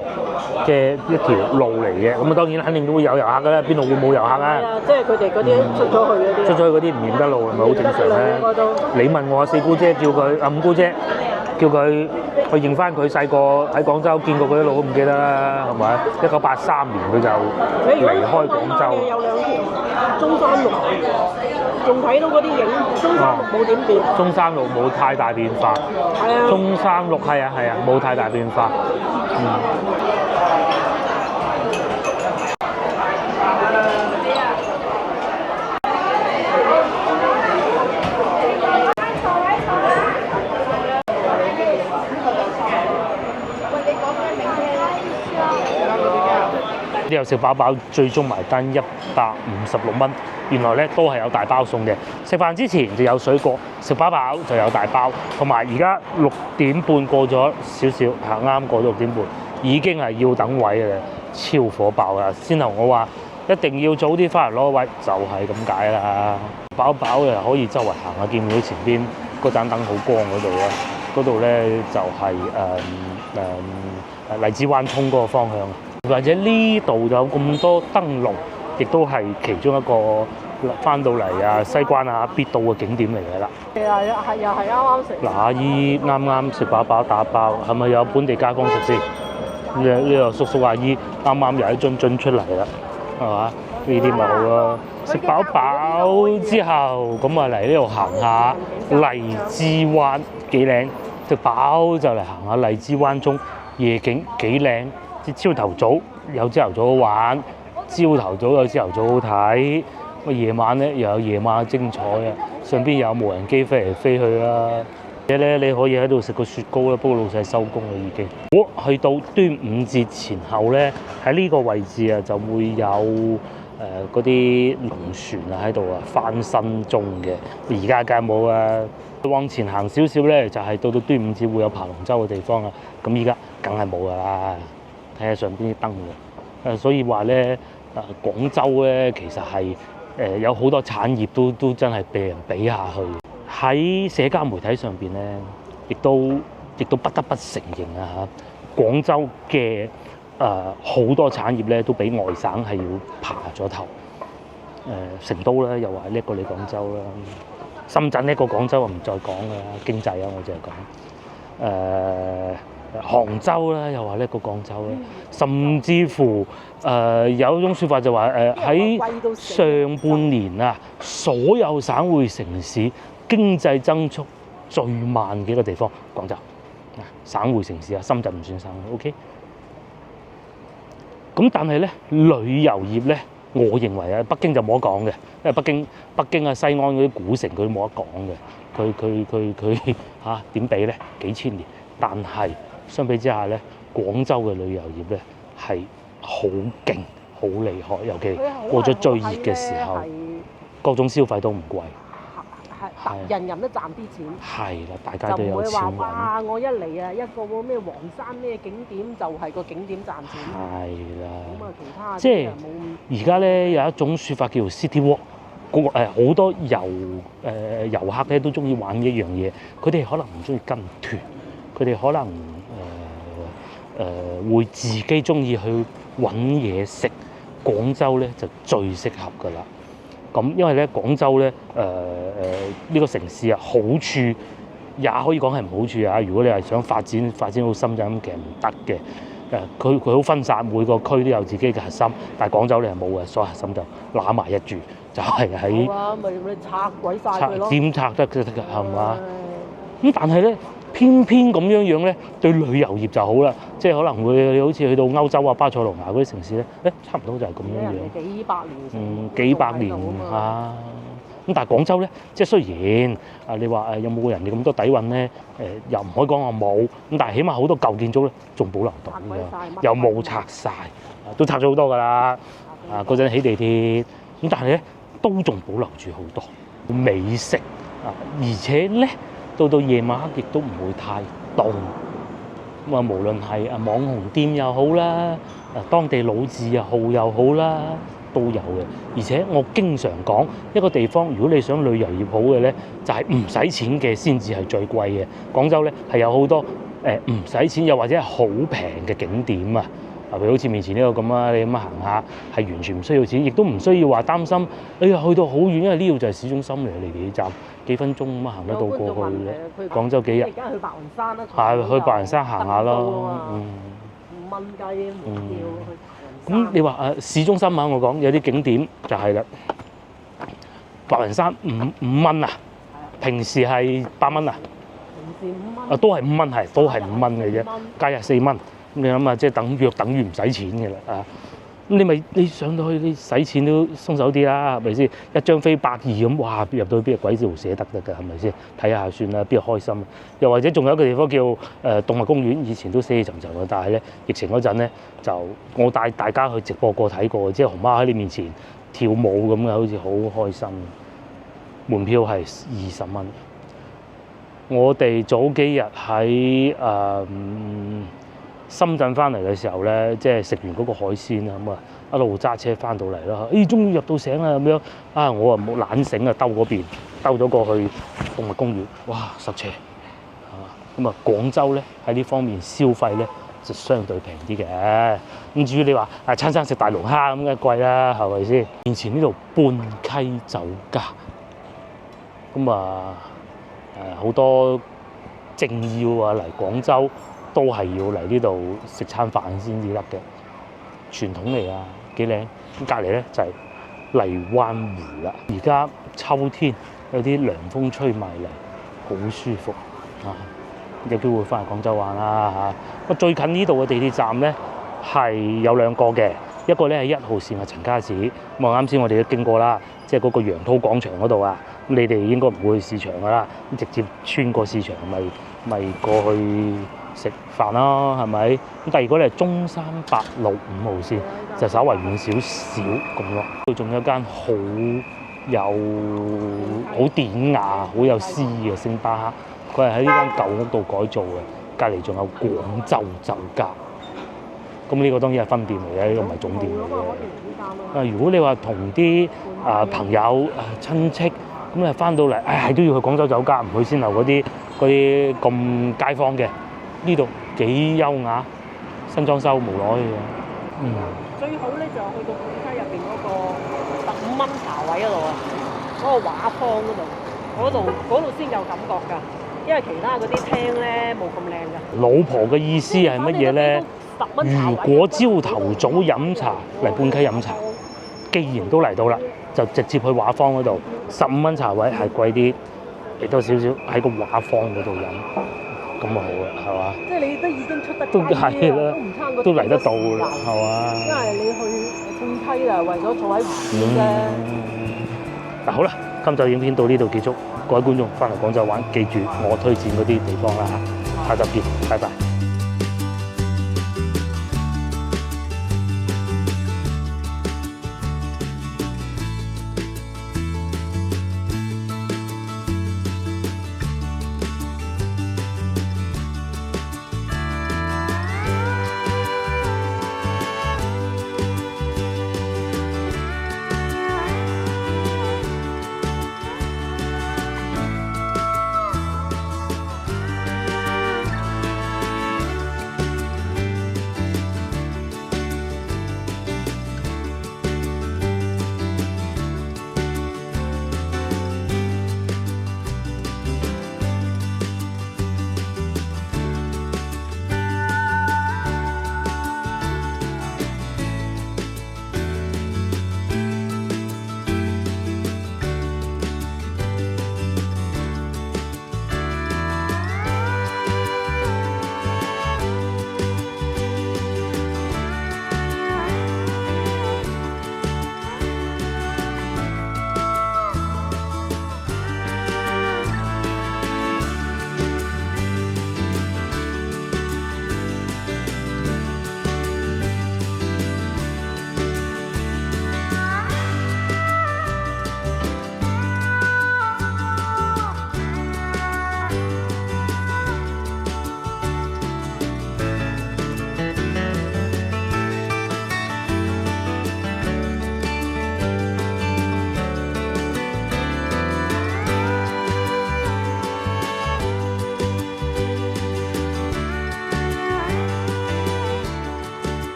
S1: 嘅一條路嚟嘅。咁啊，當然肯定都會有遊客㗎啦，邊度會冇遊客啊？
S4: 係啊，即係佢哋嗰啲出咗去嗰啲。
S1: 出咗去嗰啲唔認得路係咪好正常咧？你問我四姑姐叫佢五姑姐叫佢去認翻佢細個喺廣州見過佢啲路都唔記得啦，係咪？1983年佢就離開廣州。
S4: 有兩條中山路，仲睇到嗰啲影，中山路冇點變。
S1: 中山路冇太大變化。
S4: 係啊。
S1: 中山路係啊冇太大變化。之後食飽飽，最終埋單156蚊。原來咧都係有大包送嘅。食飯之前就有水果，食飽飽就有大包。同埋而家6點半過咗少少，啱過咗6點半，已經係要等位嘅啦，超火爆啦！先頭我話一定要早啲翻嚟攞位，就係咁解啦。飽飽嘅可以周圍行下，見唔到前邊嗰盞燈好光嗰度咧？嗰度咧就係荔枝灣涌嗰個方向。或者呢度有咁多燈籠，亦都係其中一個翻到嚟西關必到嘅景點嚟嘅啦。
S4: 係啊，又係啱啱食。嗱，
S1: 阿姨啱啱食飽飽打包，係咪有本地街坊食先？呢個叔叔阿姨啱啱又一樽出嚟啦，係嘛？呢啲咪好咯。食飽飽之後，咁啊嚟呢度行下荔枝灣幾靚，食飽就嚟行下荔枝灣涌夜景幾靚。朝頭早有朝頭早好玩，朝頭早有朝頭早好睇。夜晚咧又有夜晚精彩啊！上邊有無人機飛嚟飛去啦。而且咧你可以喺度食個雪糕啦，不過老細收工啦已經。我去到端午節前後咧，喺呢個位置啊就會有嗰啲龍船啊喺度啊翻新中嘅。而家梗係冇啊！往前行少少咧，就係到端午節會有爬龍舟嘅地方啦。咁依家梗係冇㗎啦。睇下上邊啲燈喎，所以話咧，廣州咧其實係有好多產業都真係被人比下去。喺社交媒體上邊咧，亦都不得不承認啊嚇，廣州嘅好多產業咧都比外省係要爬咗頭。成都咧又話叻過你廣州啦，深圳叻過廣州我唔再講㗎啦，經濟啊我淨係講。杭州啦，又話叻過廣州啦，甚至乎有一種説法就話喺上半年啊，所有省會城市經濟增速最慢嘅一個地方，廣州。省會城市啊，深圳唔算省會 ，OK。咁但係咧，旅遊業咧，我認為啊，北京就冇得講嘅，因為北京啊、西安嗰啲古城佢都冇得講嘅，佢嚇點比咧？幾千年，但係相比之下咧，廣州嘅旅遊業咧係好勁、好厲害，尤其過咗最熱嘅時候，各種消費都唔貴。
S4: 係人人都賺啲錢，
S1: 係啦，大家都有
S4: 就唔會話
S1: 錢揾。
S4: 哇！我一嚟啊，一個咩黃山咩景點就係個景點賺錢。
S1: 係啦，
S4: 咁啊，其他
S1: 即係
S4: 啲啊冇咁。
S1: 而家咧有一種説法叫做 City Walk，好多遊客咧都中意玩一樣嘢，佢哋可能唔中意跟團，佢哋可能會自己中意去揾嘢食。廣州咧就最適合㗎啦。咁因為咧廣州咧呢個城市啊，好處也可以講係唔好處啊。如果你係想發展到深圳咁，其實唔得嘅。佢好分散，每個區都有自己嘅核心，但係廣州你係冇嘅，所有核心就揦埋一住，就係喺
S4: 好啊，咪拆鬼晒佢咯。
S1: 點拆得㗎係嘛？咁但係咧，偏偏咁樣咧，對旅遊業就好啦，即係可能會你好似去到歐洲啊、巴塞隆拿嗰啲城市咧，差唔多就係咁樣樣。
S4: 幾百年
S1: 幾百年啊！咁但係廣州咧，即係雖然你話有冇人哋咁多底蘊咧？又唔可以講我冇，咁但係起碼好多舊建築咧仲保留到㗎，又冇拆晒，都拆咗好多㗎啦。嗰陣起地鐵，咁但係咧都仲保留住好多美食啊，而且咧到夜晚黑亦都唔會太凍。咁啊，無論係網紅店又好啦，當地老字號又好啦，都有嘅。而且我經常講，一個地方如果你想旅遊業好嘅咧，就係唔使錢嘅先至係最貴嘅。廣州咧係有好多唔使錢又或者係好平嘅景點啊，譬如好似面前呢個咁啊，你咁行下係完全唔需要錢，亦都唔需要話擔心，哎呀去到好遠，因為呢度就係市中心嚟，離地鐵站幾分鐘咁啊行得到過去。廣州幾日？
S4: 而家去白雲山啦，
S1: 係去白雲山行下咯。
S4: 5蚊雞門票去。
S1: 咁你話市中心啊，我講有啲景點就係啦，白雲山五蚊啊，平時係8蚊啊，
S4: 平時5蚊，
S1: 都係5蚊，係都係5蚊嘅啫，假日4蚊，咁你諗下，即係等於唔使錢嘅啦啊！咁你上到去你使錢都鬆手啲啦，係咪先？一張飛120咁，哇！入到去邊個鬼知道捨得㗎？係咪先？睇下算啦，邊度開心？又或者仲有一個地方叫動物公園，以前都死氣沉沉嘅，但係咧疫情嗰陣咧就我帶大家去直播過睇過，即係熊貓喺你面前跳舞咁嘅，好似好開心。門票係20蚊。我哋早幾日喺深圳翻嚟嘅時候咧，即係食完嗰個海鮮啊，咁啊一路揸車翻到嚟啦。終於入到城啦咁樣啊！我啊冇懶醒啊，兜嗰邊兜咗過去動物公園，哇塞車啊！咁啊廣州咧喺呢方面消費咧就相對平啲嘅。咁至於你話餐餐食大龍蝦咁嘅貴啦，係咪先？面前呢度半溪酒家，咁啊好多政要啊嚟廣州，都係要嚟呢度食餐飯先至得嘅，傳統嚟啊，幾靚。咁隔離咧就係荔灣湖啦。而家秋天有啲涼風吹埋嚟，好舒服啊！有機會翻嚟廣州玩啦嚇。最近呢度嘅地鐵站咧係有2個嘅，一個咧係1號線嘅陳家祠，咁啊啱先我哋都經過啦，即係嗰個楊濤廣場嗰度啊。咁你哋應該唔會去市場噶啦，咁直接穿過市場咪過去食飯咯，係咪？咁第二個咧係中山8路5號線，就稍為遠少少咁咯。佢仲有間好典雅、好有詩意嘅星巴克，佢係喺呢間舊屋度改造嘅，隔離仲有廣州酒家。咁呢個當然係分店嚟嘅，呢個唔係總店嚟嘅。如果你話同啲朋友親戚，咁翻到嚟，係都要去廣州酒家，唔去先樓嗰啲咁街坊嘅。呢度幾優雅，新裝修無耐嘅。
S4: 最好咧就去到半溪入邊嗰個15蚊茶位嗰度啊，嗰個畫坊嗰度先有感覺㗎，因為其他嗰啲廳咧冇咁靚㗎。
S1: 老婆嘅意思係乜嘢咧？如果朝頭早飲茶嚟半溪飲茶，既然都嚟到啦，就直接去畫坊嗰度，15蚊茶位係貴啲，俾多少少喺個畫坊嗰度飲，咁啊好啊，係嘛？
S4: 即係你都已經出得
S1: 都
S4: 街
S1: 係啦
S4: 都唔差個
S1: 都嚟得到啦，係嘛？
S4: 因為你去判梯啊，為咗坐喺湖邊啫。
S1: 嗱好啦，今集影片到呢度結束，各位觀眾翻嚟廣州玩，記住我推薦嗰啲地方啦嚇，下集見，拜拜。